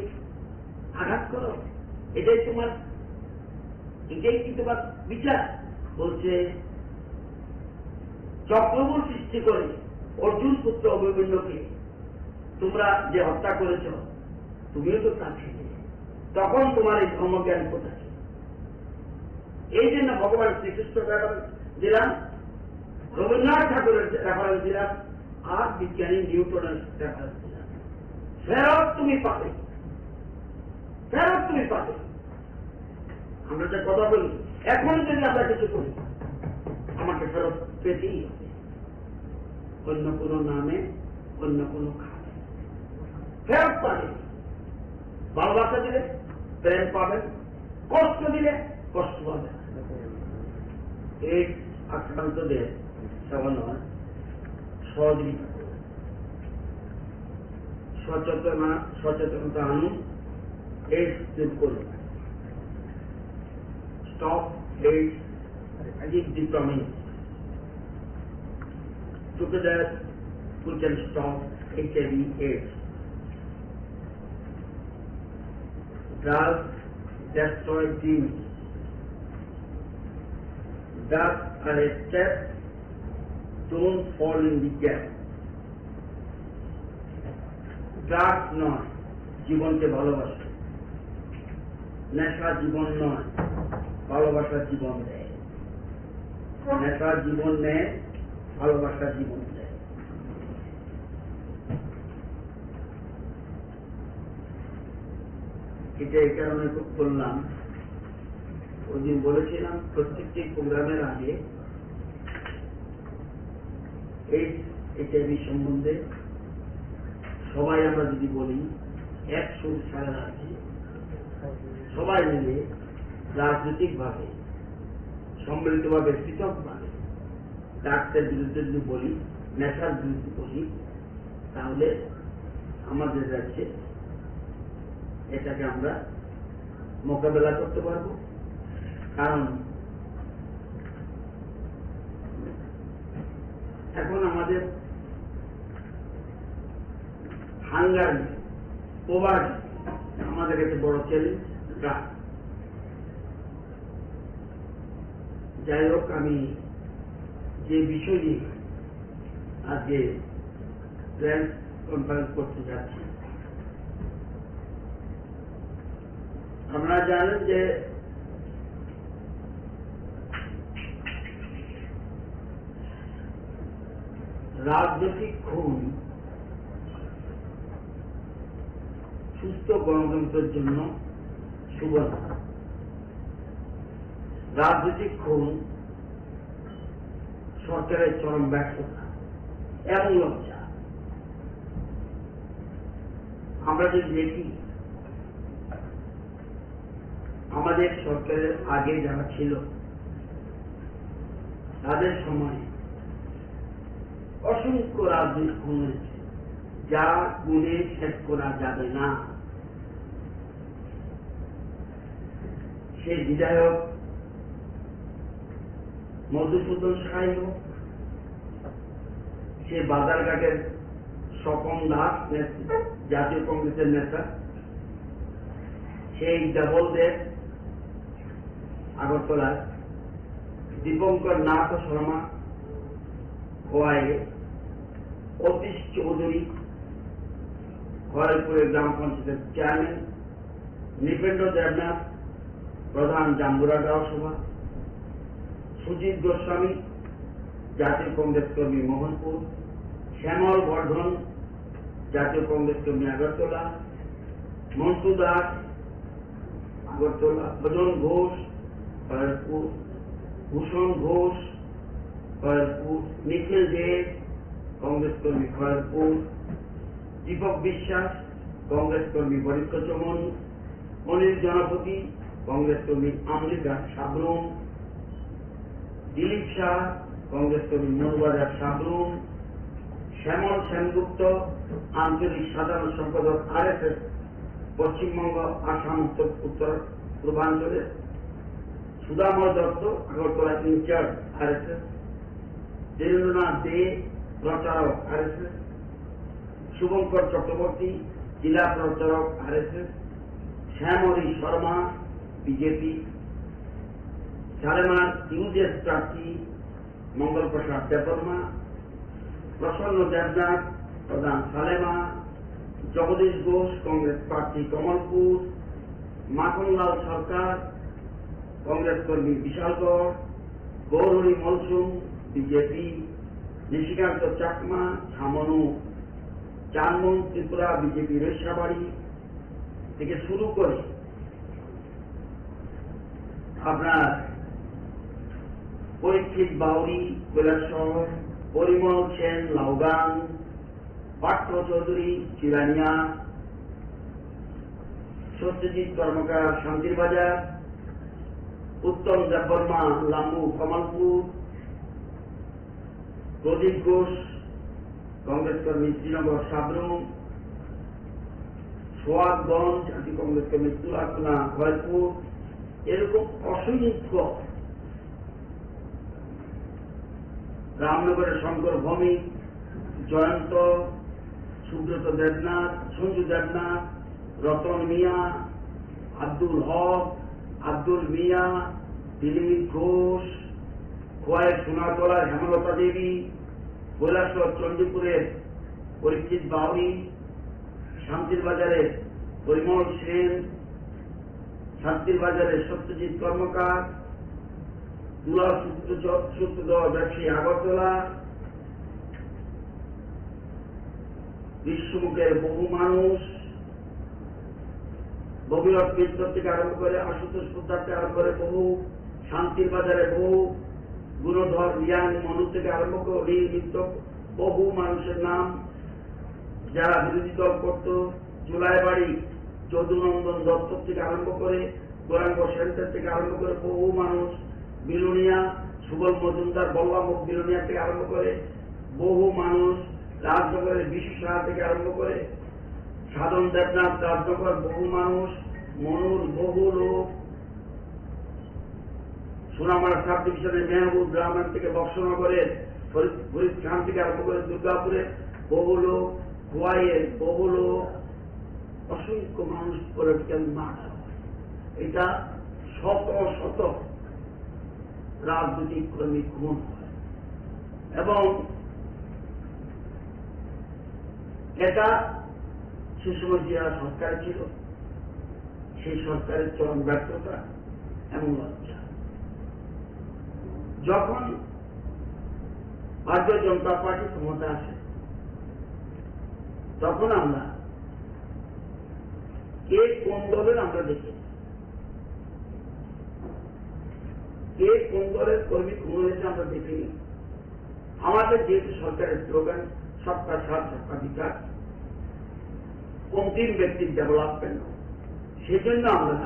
আঘাত করো, এটাই কি তোমার বিচার? বলছে চক্রবর সৃষ্টি করে অর্জুন পুত্র অভিমন্যুকে তোমরা যে হত্যা করেছ, তুমিও তো তা ছিলে। তখন তোমার এই ধর্মজ্ঞান কোথায়? এই জন্য ভগবান শ্রীকৃষ্ণ রেফারেন্স দিলাম, রবীন্দ্রনাথ ঠাকুরের রেফারেন্স দিলাম, আর বিজ্ঞানী নিউটনের রেফারেন্স দিলাম। ফেরত তুমি পাবে, ফেরত তুমি পাবে। আমরা যে কথা বলি, এখন যদি আমরা কিছু করি আমাকে ফেরত পেতেই হবে, অন্য কোনো নামে, অন্য কোনো খাতে ফেরত পাবে। ভালোবাসা দিলে প্রেম পাবেন, কষ্ট দিলে কষ্ট পাবেন। এই আক্রান্তদের সামান্য সহযোগিতা করুন, সচেতনতা আনুন, এইডস দূর করুন। Stop AIDS, give the promise. Together we can stop HIV AIDS. Drugs destroy dreams. Drugs are a step, don't fall in the gap. Drugs নয় জীবনকে ভালোবাসে, নেশা জীবন নয়, ভালোবাসা জীবন দেয়। নেশা জীবন নেয়, ভালোবাসা জীবন দেয়। এটা এই কারণে খুব বললাম, ওই দিন বলেছিলাম প্রত্যেকটি প্রোগ্রামের আগে এই এইচআইভি সম্বন্ধে সবাই আমরা যদি বলি, এক সুর সারা রাখি, সবাই মিলে রাজনৈতিক ভাবে, সম্মিলিত ভাবে, পৃথক ভাবে ডাক্তারের বিরুদ্ধে যদি বলি, নেশার বিরুদ্ধে বলি, তাহলে আমাদের রাজ্যে এটাকে আমরা মোকাবেলা করতে পারব। কারণ এখন আমাদের হাঙ্গার, পোভার্টি আমাদের কাছে বড় চ্যালেঞ্জ। যাই হোক, আমি যে বিষয় নিয়ে আজকে প্রেস কনফারেন্স করতে যাচ্ছি, আপনারা জানেন যে রাজনৈতিক খুন সুস্থ গণতন্ত্রের জন্য শুভ না। রাজনৈতিক খুন সরকারের চরম ব্যর্থতা এবং লজ্জা। আমরা যদি দেখি আমাদের সরকারের আগে যারা ছিল তাদের সময় অসংখ্য রাজনীতি খুন হয়েছে, যা গুণে শেষ করা যাবে না। সেই বিধায়ক মধুসূদন সাহাই হোক, সে বাজারঘাটের স্বপন দাস জাতীয় কংগ্রেসের নেতা, সেই দেবলদেব আগরতলার, দীপঙ্কর নাথ শর্মা খোয়াইয়ে, অতীশ চৌধুরী খড়গপুরের গ্রাম পঞ্চায়েতের চেয়ারম্যান, নৃপেন্দ্র দেবনাথ প্রধান জাম্বুরা গাঁও সভা, সুজিত গোস্বামী জাতীয় কংগ্রেস কর্মী মোহনপুর, শ্যামল বর্ধন জাতীয় কংগ্রেস কর্মী আগরতলা, মন্টু দাস আগরতলা, ভজন ঘোষ খড়গপুর, ভূষণ ঘোষ খড়গপুর, নিখিল দে কংগ্রেস কর্মী খড়গপুর, দীপক বিশ্বাস কংগ্রেস কর্মী বরিষ্ঠ চমন, অনিল জনপতি কংগ্রেস কর্মী আমেরিকা সাবরুম, দিলীপ শাহ কংগ্রেস কর্মী মনুবাজার সাবরুম, শ্যামল সেনগুপ্ত আঞ্চলিক সাধারণ সম্পাদক RSS পশ্চিমবঙ্গ আসাম উত্তর পূর্বাঞ্চলের, Sudamoy Dutta Agartala incharge RSS, Debendranath De pracharak RSS, Shubhankar Chakraborty জেলা প্রচারক RSS, শ্যামলী শর্মা বিজেপি, সালেমার ইউজেস প্রার্থী মঙ্গল প্রসাদ দেববর্মা, প্রসন্ন দেবনাথ প্রধান সালেমা, জগদীশ ঘোষ কংগ্রেস প্রার্থী কমলপুর, মাখনলাল সরকার কংগ্রেস কর্মী বিশালগড়, গৌরী মলসুম বিজেপি, নিশিকান্ত চাকমা ছামনু, চানমন ত্রিপুরা বিজেপি রেশাবাড়ি থেকে শুরু করে আপনার পরীক্ষিত বাউরি কৈলাসহর, পরিমল সেন লাউগান, পার্থ চৌধুরী চিরানিয়া, সত্যজিৎ কর্মকার শান্তির বাজার, উত্তম দেববর্মা লাম্বু কমলপুর, প্রদীপ ঘোষ কংগ্রেস কর্মী শ্রীনগর সাবরুম, সোয়াদগঞ্জ জাতীয় কংগ্রেস কর্মী তুলাকুনা খড়গপুর, এরকম অসংখ্য, রামনগরের শঙ্কর ভৌমিক, জয়ন্ত, সুব্রত দেবনাথ, সঞ্জু দেবনাথ, রতন মিয়া, আব্দুল হক, আব্দুল মিয়া, দিলীপ ঘোষ, খোয়াই সোনাতলার হেমলতা দেবী, কৈলাসহর চণ্ডীপুরের পরীক্ষিত বাউরি, শান্তির বাজারের পরিমল সেন, শান্তির বাজারের সত্যজিৎ কর্মকার, তুলা সূত্রধর ব্যবসায়ী আগরতলা, বিশ্বমুখের বহু মানুষ, ভগীরথ মিত্র থেকে আরম্ভ করে আশুতোষ পোদ্দার থেকে আরম্ভ করে বহু, শান্তির বাজারে বহু, গুণধর রিয়াং মনু থেকে আরম্ভ করে নীল মিত্র, বহু মানুষের নাম যারা বিরোধী দল করত, জুলাইবাড়ি যদুনন্দন দত্ত থেকে আরম্ভ করে, গৌরাঙ্গ সেন্টার থেকে আরম্ভ করে বহু মানুষ, বিলোনিয়া সুবল মজুমদার বল্লামুখ বিলোনিয়া থেকে আরম্ভ করে বহু মানুষ, রাজনগরের বিশু সাহা থেকে আরম্ভ করে সাধন দেবনাথ রাজনগর বহু মানুষ, মনুর বহু লোক, সোনামারা সাব ডিভিশনের মেহবুব রহমান থেকে বক্সনগরের ফরিদ খান থেকে আরম্ভ করে দুর্গাপুরের বহু লোক, খোয়াইয়ের বহু লোক, অসংখ্য মানুষ পলিটিক্যাল মার্ডার হয়। এটা শত শত রাজনৈতিক কর্মী খুন হয় এবং এটা সে সময় যারা সরকার ছিল সেই সরকারের চরম ব্যর্থতা এবং লজ্জা। যখন ভারতীয় জনতা পার্টি ক্ষমতা আসে তখন আমরা কে কোন দলের আমরা দেখি, কে কোন দলের কর্মী খুন হয়েছে আমরা দেখিনি। আমাদের যেহেতু সরকারের স্লোগান সবকা সাথ সবকা বিকাশ, অন্তিম ব্যক্তির ডেভেলপমেন্ট, সেই জন্য আমরা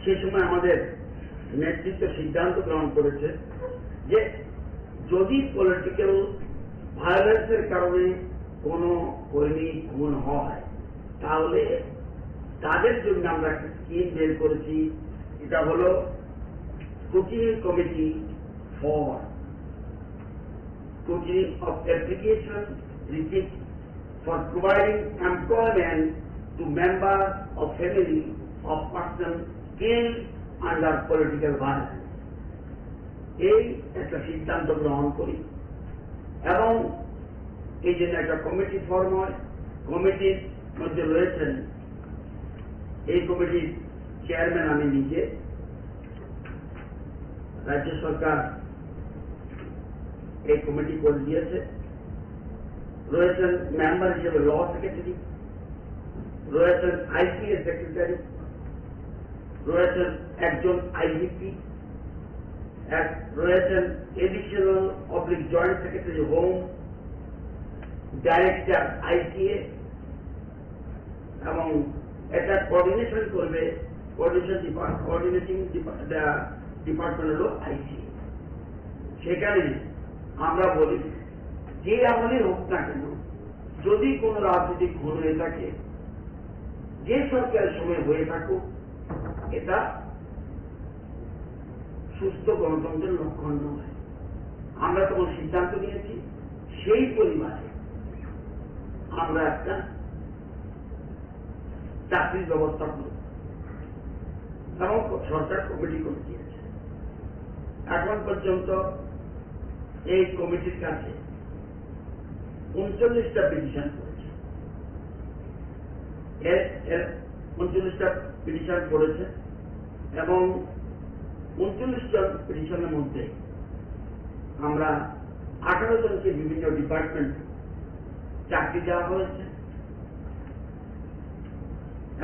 সে সময় আমাদের নেতৃত্ব সিদ্ধান্ত গ্রহণ করেছে যে যদি পলিটিক্যাল ভায়োলেন্সের কারণে কোনো কর্মী খুন হয় তাহলে তাদের জন্য আমরা একটা স্কিম বের করেছি। এটা হলো scrutiny committee for scrutiny of application received for providing employment to members of family of person killed under political violence. এই একটা সিদ্ধান্ত গ্রহণ করি এবং এই জন্য একটা কমিটি ফর্ম হয়। কমিটির মধ্যে রয়েছেন, এই কমিটির চেয়ারম্যান আমি নিজে, রাজ্য সরকার এই কমিটি করে দিয়েছে। রয়েছেন মেম্বার হিসেবে ল সেক্রেটারি, রয়েছেন আইপিএস সেক্রেটারি, রয়েছেন একজন আইজিপি, রয়েছেন additional oblique joint secretary home, director ITA, এবং এটা কোঅর্ডিনেশন করবে কোঅর্ডিনেটিং ডিপার্টমেন্ট হল আইসি। সেখানে আমরা বলি যে আমাদের হোক না কেন, যদি কোন রাজনৈতিক খুন হয়ে থাকে, যে সরকারের সময় হয়ে থাকুক, এটা সুস্থ গণতন্ত্রের লক্ষণ নয়। আমরা তখন সিদ্ধান্ত নিয়েছি সেই পরিবারে আমরা একটা চাকরির ব্যবস্থা করব এবং সরকার কমিটি করে দিয়েছে। এখন পর্যন্ত এই কমিটির কাছে 39টা পিটিশন করেছে, 39টা পিটিশন করেছে এবং 39টা পিটিশনের মধ্যে আমরা 18 জনকে বিভিন্ন ডিপার্টমেন্ট চাকরি দেওয়া হয়েছে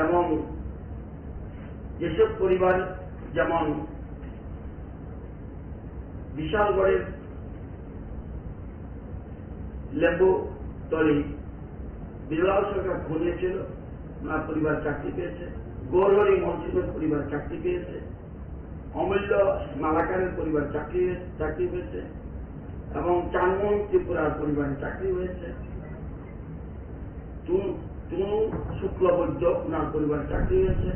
এবং যেসব পরিবার, যেমন বিশালগড়ের লেম্বু তলি বিরলাল সরকার খুন হয়েছিল, ওনার পরিবার চাকরি পেয়েছে। গৌরহরি মনসুরের পরিবার চাকরি পেয়েছে। অমূল্য মালাকারের পরিবার চাকরি পেয়েছে এবং চানমোহন ত্রিপুরার পরিবারে চাকরি হয়েছে। টুনু শুক্লবৈদ্য ওনার পরিবার চাকরি হয়েছে।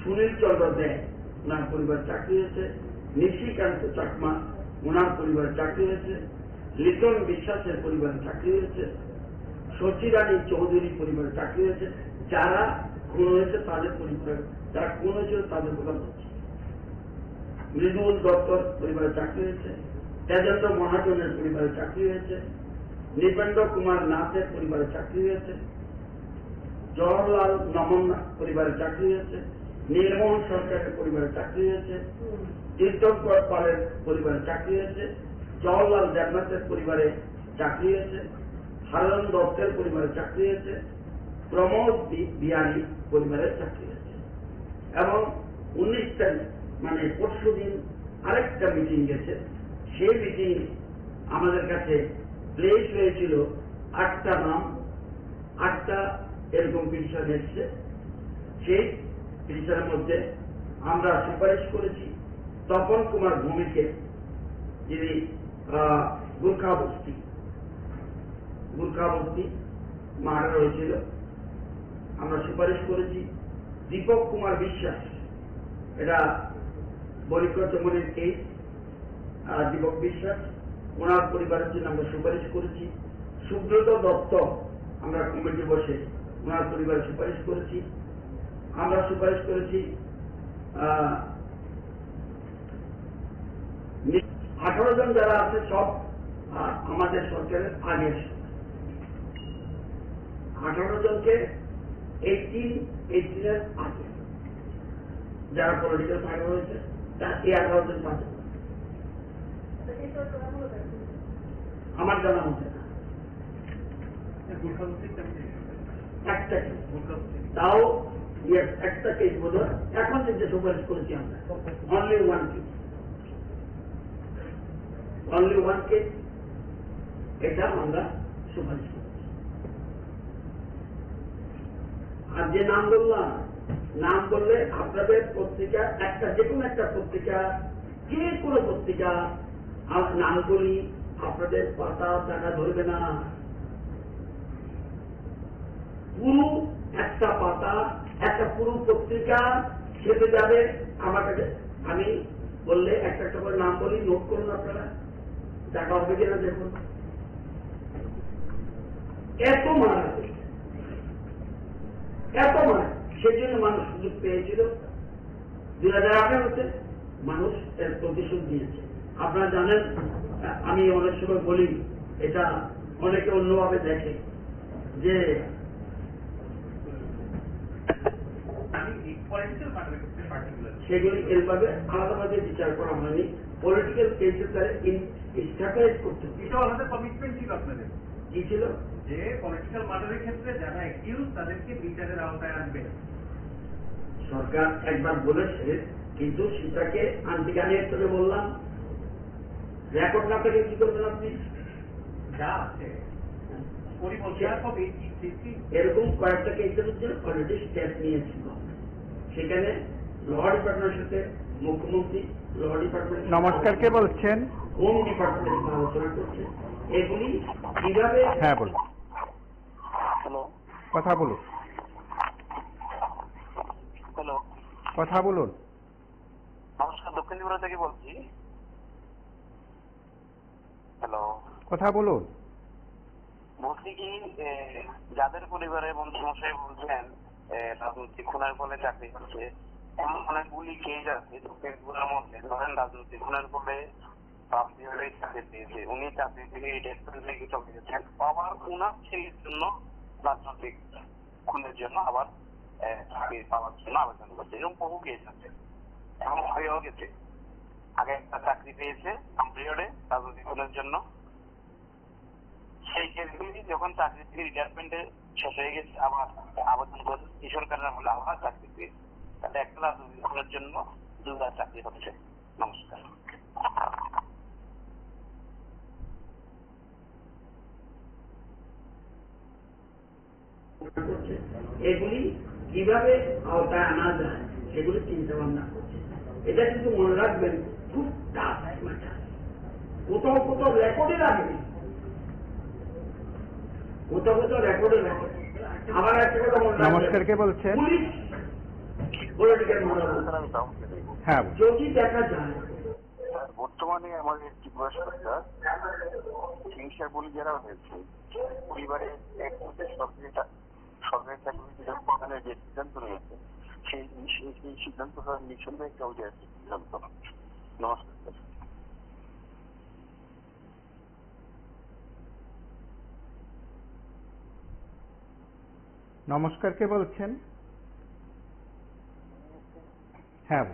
সুনীল চন্দ্র দে ওনার পরিবার চাকরি হয়েছে। নিশিকান্ত চাকমা ওনার পরিবার চাকরি হয়েছে। লিটন বিশ্বাসের পরিবারে চাকরি হয়েছে। শচীরানী চৌধুরী পরিবারে চাকরি হয়েছে। যারা খুন হয়েছে তাদের পরিবার, যারা খুন হয়েছিল তাদের কথা বলছে। মৃদুল দত্তর পরিবারে চাকরি হয়েছে। তেজেন্দ্র মহাজনের পরিবারে চাকরি হয়েছে। নৃপেন্দ্র কুমার নাথের পরিবারে চাকরি হয়েছে। জওহরলাল নমন পরিবারে চাকরি হয়েছে। নীলমোহন সরকারের পরিবারে চাকরি হয়েছে। তীর্থঙ্কর পালের পরিবারে চাকরি হয়েছে। জওহরলাল দেবনাথের পরিবারে চাকরি হয়েছে। হারন দত্তের পরিবারে চাকরি হয়েছে। প্রমোদ বিহারী পরিবারে চাকরি হয়েছে। এবং 19 তারিখ মানে পরশু দিন আরেকটা মিটিং গেছে। সেই মিটিং আমাদের কাছে প্লেস হয়েছিল 8টা নাম, 8টা এরকম পিটিশন এসছে। সেই পিটিশনের মধ্যে আমরা সুপারিশ করেছি তপন কুমার ভূমিকে, যিনি গুর্খা বস্তি মার্ডার হয়েছিল, আমরা সুপারিশ করেছি। দীপক কুমার বিশ্বাস, এটা বরিকর চমনের কেস, দীপক বিশ্বাস ওনার পরিবারের জন্য আমরা সুপারিশ করেছি। সুব্রত দত্ত আমরা কমিটি বসে ওনার পরিবারের সুপারিশ করেছি। আমরা সুপারিশ করেছি 18 জন যারা আছে সব আমাদের সরকারের আগের 18 জনকে 18 এর আগে যারা পলিটিক্যাল ফাইল হয়েছে তার এই 18 জন পাচ্ছে আমার জানা মতে না। একটা তাও একটা কেস বোধ হয় এখন যে সুপারিশ করেছি আমরা অনলি ওয়ান কেস এটা আমরা সুপারিশ করছি। আর যে নাম বললাম, নাম বললে আপনাদের পত্রিকা একটা, যে কোনো একটা পত্রিকা, যে কোনো পত্রিকা নাম বলি, আপনাদের পাতা টাকা ধরবে না। পুরো একটা পাতা, একটা পুরো পত্রিকা ছেপে যাবে আমার কাছে। আমি বললে একটা একটা করে নাম বলি, নোট করুন আপনারা, টাকা হবে কিনা দেখুন। এত মারা এত মারা, সেজন্য মানুষ সুযোগ পেয়েছিল। 2018-তে মানুষ এর প্রতিশোধ দিয়েছে। আপনারা জানেন, আমি অনেক সময় বলি, এটা অনেকে অন্যভাবে দেখে যে সেগুলি এরভাবে আলাদাভাবে বিচার করা হয়নি। পলিটিক্যাল কেসের দ্বারা স্ট্যাটাইজ করতে হবে। এটাও আমাদের কমিটমেন্ট ছিল আপনাদের, কি ছিল যে পলিটিক্যাল মার্ডারের ক্ষেত্রে যারা অ্যাকিউজ তাদেরকে বিচারের আওতায় আনবে। সরকার একবার বলেছে, কিন্তু সেটাকে আনতিকানি হিসেবে বললাম, রেকর্ড না থেকে কি করবেন আপনি? যা আছে এরকম কয়েকটা কেসের মধ্যে অলরেডি স্টেপ নিয়েছিল। সেখানে ল ডিপার্টমেন্টের সাথে মুখ্যমন্ত্রী, ল ডিপার্টমেন্ট, নমস্কার, কে বলছেন? হোম ডিপার্টমেন্টের সাথে আলোচনা করছে এগুলি কিভাবে। হ্যাঁ বলুন, হ্যালো কথা বলুন, হ্যালো কথা বলুন। নমস্কার, দক্ষিণ ত্রিপুরা থেকে বলছি। হ্যালো, কথা বলুন। বলছি কি, যাদের পরিবারে মন্ত্রীমশাই বলছেন রাজনৈতিক খুনের ফলে চাকরি হচ্ছে, এমন অনেকগুলি কেস আছে দক্ষিণ ত্রিপুরার মধ্যে। ধরেন রাজনৈতিক খুনের ফলে চাকরি পেয়েছে, উনি চাকরি থেকে রিটায়ারমেন্ট থেকে চলে গেছেন, আবার উনার ছেলের জন্য রাজনৈতিক খুনের জন্য আবার চাকরি পাওয়ার জন্য আবেদন করছে। এরকম বহু কেস আছে, এমন হয়েও গেছে। আগে একটা চাকরি পেয়েছে পিরিয়ডে রাজনৈতিক খুনের জন্য, সেই কেসগুলি যখন চাকরি থেকে রিটায়ারমেন্টে শেষ হয়ে গেছে আবার আবেদন করে এই সরকারের আমলে আবার চাকরি পেয়েছে। তাহলে একটা রাজনৈতিক খুনের জন্য দুবার চাকরি হচ্ছে। নমস্কার। এগুলি কিভাবে আওতায় আনা যায় সেগুলি চিন্তা ভাবনা করছে। এটা কিন্তু মনে রাখবেন, খুব টাফ ম্যাটার। কোথাও কোথাও রেকর্ডে লাগেনি, কোথাও কোথাও রেকর্ডে লাগে। আবার একটা কথা মনে রাখবেন, নমস্কার, কে বলছেন? পুলিশ পলিটিক্যাল হ্যাঁ, যদি দেখা যায় বর্তমানে আমাদের ত্রিপুরা সরকার হিংসার বলি যারা হয়েছে পরিবারে এক সরকারি চাকরি প্রদানের যে সিদ্ধান্ত নিয়েছে সেই সিদ্ধান্তটা নিঃসন্দেহে একটা ঐতিহাসিক সিদ্ধান্ত। নমস্কার। নমস্কার, কে বলছেন? হ্যাঁ,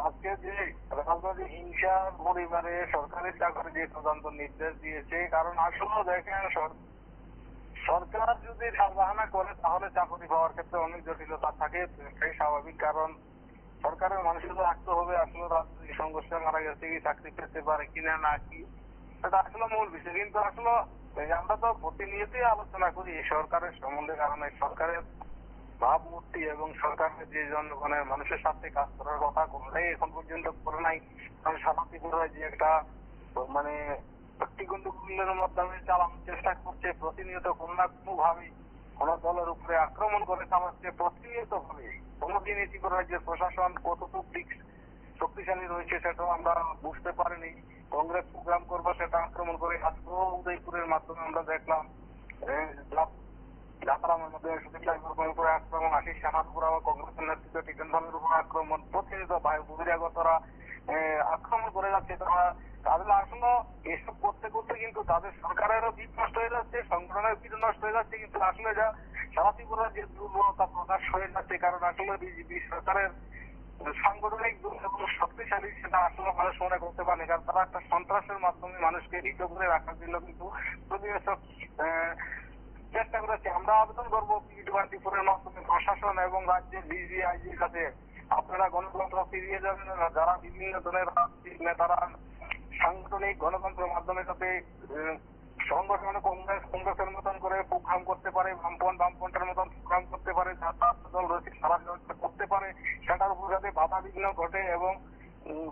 আজকে যে রাজনৈতিক হিংসার পরিবারে সরকারি চাকরি যে তদন্ত নির্দেশ দিয়েছে, কারণ আসলে দেখেন সরকার যদি সালবাহানা করে তাহলে চাকরি পাওয়ার ক্ষেত্রে অনেক জটিলতা থাকে, সেই স্বাভাবিক। কারণ সরকারের মানুষের রাখতে হবে আসলে রাজনৈতিক সংঘর্ষে মারা গেছে কি চাকরি পেতে পারে কিনা না কি, সেটা আসলে মূল বিষয়। কিন্তু আসলে আমরা তো প্রতিনিয়তই আলোচনা করি এই সরকারের সম্বন্ধে, কারণ এই সরকারের ভাবমূর্তি এবং সরকারের যে জনগণের মানুষের সাথে কাজ করার কথা কোনটাই এখন পর্যন্ত করে নাই। কারণ সারা ত্রিপুরায় যে একটা মানে ব্যক্তি গণ্ডগোলের মাধ্যমে চালানোর চেষ্টা করছে, প্রতিনিয়ত কোনো না কোনো ভাবে কোন দলের উপরে আক্রমণ করে চালাচ্ছে প্রতিনিয়ত ভাবে। কোনদিন এই ত্রিপুরা রাজ্যের প্রশাসন কতটুকু দিক শক্তিশালী রয়েছে সেটাও আমরা বুঝতে পারিনি। কংগ্রেস প্রোগ্রাম করবো সেটা আক্রমণ করে আজকেও উদয়পুরের মাধ্যমে আমরা দেখলাম যাত্রামের মাধ্যমে সুদীপ উপরে আক্রমণ, আশিস শাহার উপর আবার কংগ্রেসের নেতৃত্ব টিকেন ভালের উপর আক্রমণ, প্রতিনিয়ত বহিরাগতরা আক্রমণ করে যাচ্ছে। তাদের আসলে এসব করতে করতে কিন্তু তাদের সরকারেরও ভিত নষ্ট হয়ে যাচ্ছে, সংগঠনের ভিত নষ্ট হয়ে যাচ্ছে, কিন্তু আসলে যা সারা ত্রিপুরার যে দুর্বলতা প্রকাশ হয়ে যাচ্ছে। কারণ আসলে বিজেপি সরকারের সাংগঠনিক শক্তিশালী সেটা আসলে মানুষ মনে করতে পারেনি, কারণ তারা একটা সন্ত্রাসের মাধ্যমে মানুষকে ভীত করে রাখার জন্য কিন্তু প্রতিনিয়ত চেষ্টা করেছে। আমরা আবেদন করবো P24-এর মাধ্যমে প্রশাসন এবং রাজ্যের ডিজি আইজির কাছে, আপনারা গণতন্ত্র ফিরিয়ে যাবেন না। যারা বিভিন্ন দলের রাজনৈতিক নেতারা সাংগঠনিক গণতন্ত্রের মাধ্যমে যাতে সংগঠনে কংগ্রেসের মতন করে প্রোগ্রাম করতে পারে, বামপন্থের মতন প্রোগ্রাম করতে পারে, দল রয়েছে সারা করতে পারে, সেটার উপর যাতে বাধা বিঘ্ন ঘটে এবং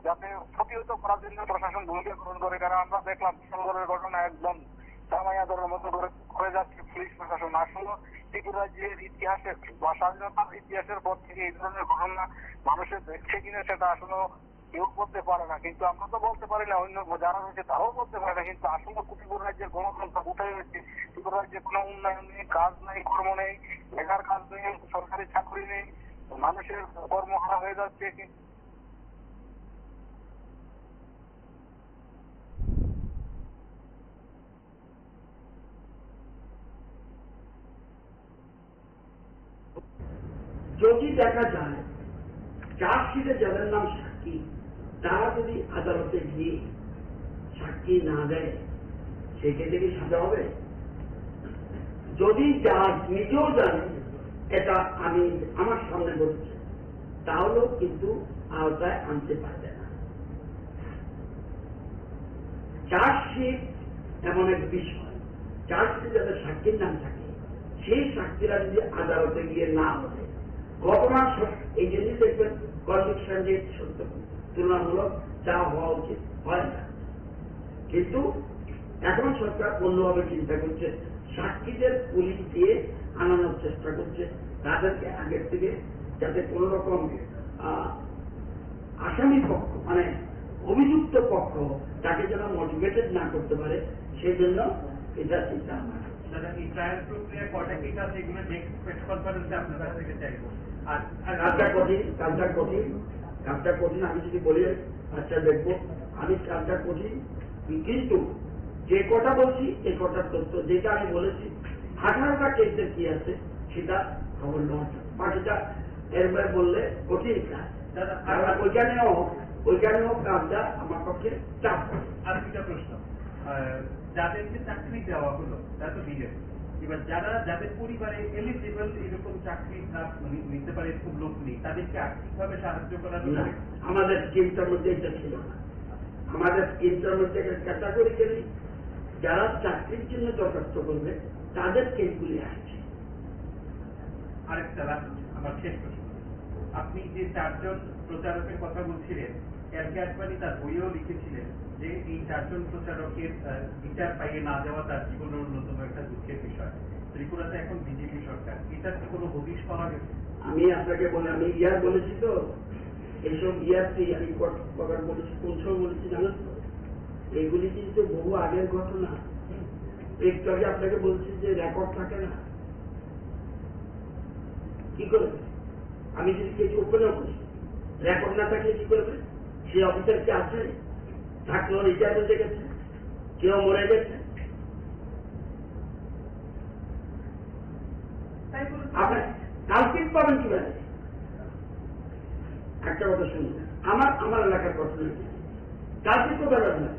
যাতে প্রতিহত করার জন্য প্রশাসন ভূমিকা গ্রহণ করে। কারণ আমরা দেখলাম বিশালগড়ের ঘটনা একদম জামাইয়াদের মতো করে যাচ্ছে পুলিশ প্রশাসন। আসলে ত্রিপুরা রাজ্যের ইতিহাসে বা স্বাধীনতার ইতিহাসের পর থেকে এই ধরনের ঘটনা মানুষের দেখছে কিনা সেটা আসলে কেউ বলতে পারে না, কিন্তু আমরা তো বলতে পারি না, অন্য যারা রয়েছে তারাও বলতে পারে না। কিন্তু আসলে ত্রিপুরা রাজ্যের গণতন্ত্র কোথায় হয়েছে? ত্রিপুরা রাজ্যে কোনো উন্নয়ন নেই, কাজ নেই, কর্ম নেই, বেকার কাজ নেই, সরকারি চাকরি নেই, মানুষের কর্মহারা হয়ে যাচ্ছে। যদি দেখা যায় চার্জশিটে যাদের নাম সাক্ষী তারা যদি আদালতে গিয়ে সাক্ষী না দেয় সেক্ষেত্রে কি সাজা হবে? যদি জাজ নিজেও জানে এটা আমি আমার সামনে বলছি তাহলেও কিন্তু আওতায় আনতে পারবে না। চার্জশিট এমন এক বিষয়, চার্জশিটে যাদের সাক্ষীর নাম থাকে সেই সাক্ষীরা যদি আদালতে গিয়ে না বলে ঘটনা এই জন্যই দেখবেন কনভিকশন রেট সত্য তুলনামূলক যা হওয়া উচিত হয় না। কিন্তু এখন সরকার অন্যভাবে চিন্তা করছে, সাক্ষীদের পুলিশ দিয়ে আনানোর চেষ্টা করছে, তাদেরকে আগের থেকে যাতে কোন রকম আসামি পক্ষ মানে অভিযুক্ত পক্ষ তাকে যেন মোটিভেটেড না করতে পারে সেই জন্য এটা চিন্তা ভাবনা। কাজটা কঠিন আমি যদি বলি আচ্ছা দেখবো আমি কাজটা কঠিন, কিন্তু যে কথা বলছি এই কথার তথ্য যেটা আমি বলেছি 18টা কেসের কি আছে সেটা খবর নেওয়া, বাকিটা এরপরে বললে কঠিন কাজ। ওইখানেও কাজটা আমার পক্ষে চাপ। আর দুটা প্রশ্ন, যাদেরকে চাকরি দেওয়া হলো তারা তো বিজেপি, এবার যাদের পরিবারে এলিজিবল এরকম চাকরি নিতে পারে এরকম লোক নেই, তাদেরকে আর্থিকভাবে সাহায্য করার জন্য আমাদের স্কিমটার মধ্যে এটা ছিল না। আমাদের স্কিমটার মধ্যে ক্যাটাগরিক্যালি যারা চাকরির জন্য দরখাস্ত করবে তাদের কেসগুলি আসছে। আরেকটা আমার শেষ প্রশ্ন, আপনি যে 4 জন প্রচারকের কথা বলছিলেন, এলকে আদবানি তার বইয়েও লিখেছিলেন যে এই 4 জন প্রচারকের বিচার পাইয়ে না যাওয়া তার জীবনের অন্যতম একটা দুঃখের বিষয়। ত্রিপুরাতে এখন বিজেপি সরকার, এটার কি কোনো হদিশ পাওয়া গেছে? আমি আপনাকে বলে আমি বলেছি তো এইসব আমি কবার বলেছি, কোন সময় বলেছি জানেন তো? এগুলি কিন্তু বহু আগের ঘটনা। একটু আগে আপনাকে বলছি যে রেকর্ড থাকে না, কি করবে? আমি যদি কিছু ওপেনও করি রেকর্ড না থাকলে কি করবে? সে অফিসার কি আছে? থাকলেও রিটায়ারমেন্ট গেছে, কেউ মরে গেছে। আপনার কালপিট পাবেন কিভাবে? একটা কথা শুনুন, আমার এলাকার কথা কালপিট কোথায় পাবেন না?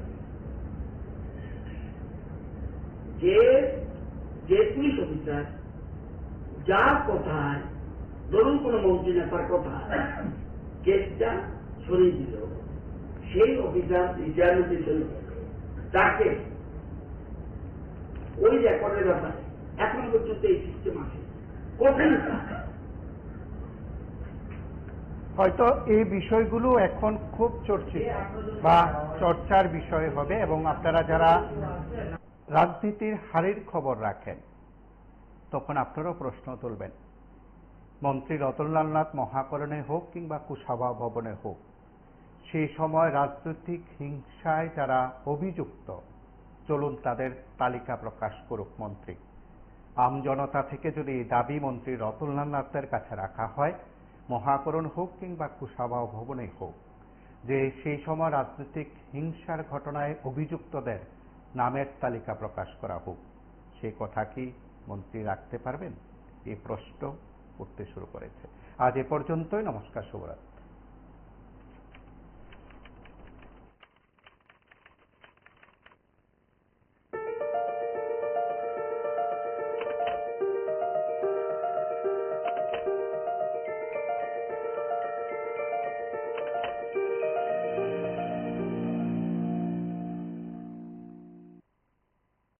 যে পুলিশ অফিসার যার কথায় ধরুন কোন মন্ত্রী নেতার কথা কেসটা সরিয়ে দিল, সেই অফিসার রিটায়ারমেন্টে চলে গেছে, তাকে ওই রেকর্ডের ব্যাপারে এখন পর্যন্ত এই সিস্টেম আসে। হয়তো এই বিষয়গুলো এখন খুব চর্চিত বা চর্চার বিষয় হবে এবং আপনারা যারা রাজনীতির হারের খবর রাখেন তখন আপনারাও প্রশ্ন তুলবেন। মন্ত্রী রতনলাল নাথ মহাকরণে হোক কিংবা কুশাভা ভবনে হোক, সেই সময় রাজনৈতিক হিংসায় যারা অভিযুক্ত, চলুন তাদের তালিকা প্রকাশ করুক মন্ত্রী। আমজনতা থেকে যদি দাবি মন্ত্রী রতনলাল নাথের কাছে রাখা হয়, মহাকরণ হোক কিংবা কুশাভা ভবনে হোক, যে সেই সময় রাজনৈতিক হিংসার ঘটনায় অভিযুক্তদের নামের তালিকা প্রকাশ করা হোক, সেই কথা কি মন্ত্রী রাখতে পারবেন? এই প্রশ্ন উঠতে শুরু করেছে। আজ এ পর্যন্তই। নমস্কার, শুভরাত্রি।